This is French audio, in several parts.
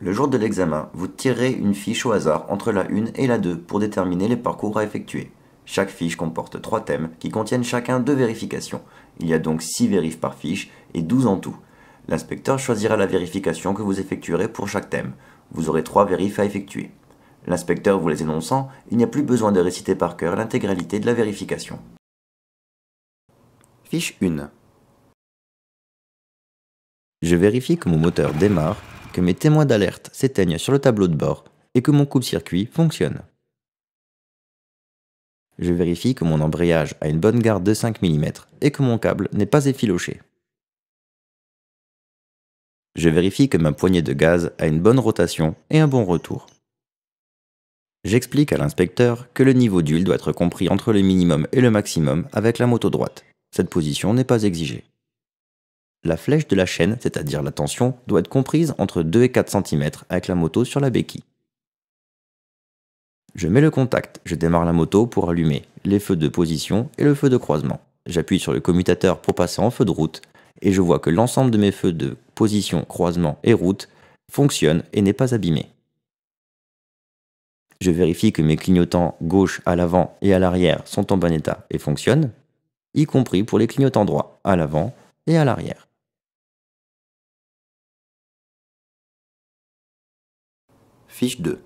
Le jour de l'examen, vous tirerez une fiche au hasard entre la 1 et la 2 pour déterminer les parcours à effectuer. Chaque fiche comporte 3 thèmes qui contiennent chacun 2 vérifications. Il y a donc 6 vérifs par fiche et 12 en tout. L'inspecteur choisira la vérification que vous effectuerez pour chaque thème. Vous aurez 3 vérifs à effectuer. L'inspecteur vous les énonçant, il n'y a plus besoin de réciter par cœur l'intégralité de la vérification. Fiche 1. Je vérifie que mon moteur démarre, que mes témoins d'alerte s'éteignent sur le tableau de bord et que mon coupe-circuit fonctionne. Je vérifie que mon embrayage a une bonne garde de 5 mm et que mon câble n'est pas effiloché. Je vérifie que ma poignée de gaz a une bonne rotation et un bon retour. J'explique à l'inspecteur que le niveau d'huile doit être compris entre le minimum et le maximum avec la moto droite. Cette position n'est pas exigée. La flèche de la chaîne, c'est-à-dire la tension, doit être comprise entre 2 et 4 cm avec la moto sur la béquille. Je mets le contact, je démarre la moto pour allumer les feux de position et le feu de croisement. J'appuie sur le commutateur pour passer en feu de route et je vois que l'ensemble de mes feux de position, croisement et route fonctionne et n'est pas abîmé. Je vérifie que mes clignotants gauche à l'avant et à l'arrière sont en bon état et fonctionnent, y compris pour les clignotants droits à l'avant et à l'arrière. Fiche 2.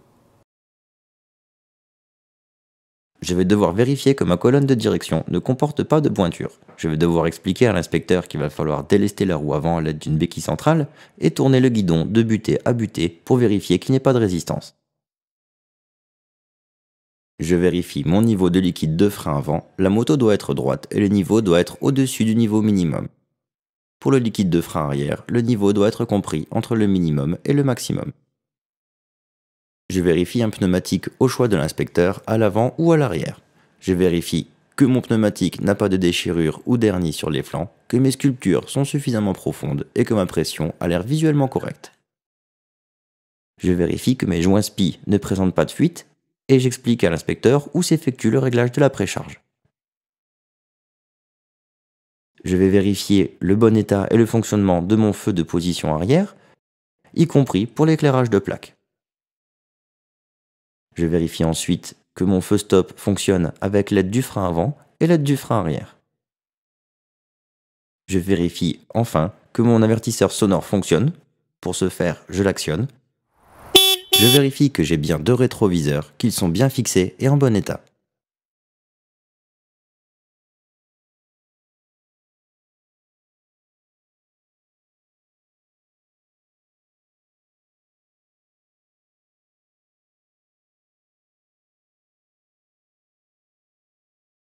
Je vais devoir vérifier que ma colonne de direction ne comporte pas de pointure. Je vais devoir expliquer à l'inspecteur qu'il va falloir délester la roue avant à l'aide d'une béquille centrale et tourner le guidon de butée à butée pour vérifier qu'il n'y ait pas de résistance. Je vérifie mon niveau de liquide de frein avant, la moto doit être droite et le niveau doit être au-dessus du niveau minimum. Pour le liquide de frein arrière, le niveau doit être compris entre le minimum et le maximum. Je vérifie un pneumatique au choix de l'inspecteur à l'avant ou à l'arrière. Je vérifie que mon pneumatique n'a pas de déchirure ou d'hernie sur les flancs, que mes sculptures sont suffisamment profondes et que ma pression a l'air visuellement correcte. Je vérifie que mes joints SPI ne présentent pas de fuite et j'explique à l'inspecteur où s'effectue le réglage de la précharge. Je vais vérifier le bon état et le fonctionnement de mon feu de position arrière, y compris pour l'éclairage de plaque. Je vérifie ensuite que mon feu stop fonctionne avec l'aide du frein avant et l'aide du frein arrière. Je vérifie enfin que mon avertisseur sonore fonctionne. Pour ce faire, je l'actionne. Je vérifie que j'ai bien 2 rétroviseurs, qu'ils sont bien fixés et en bon état.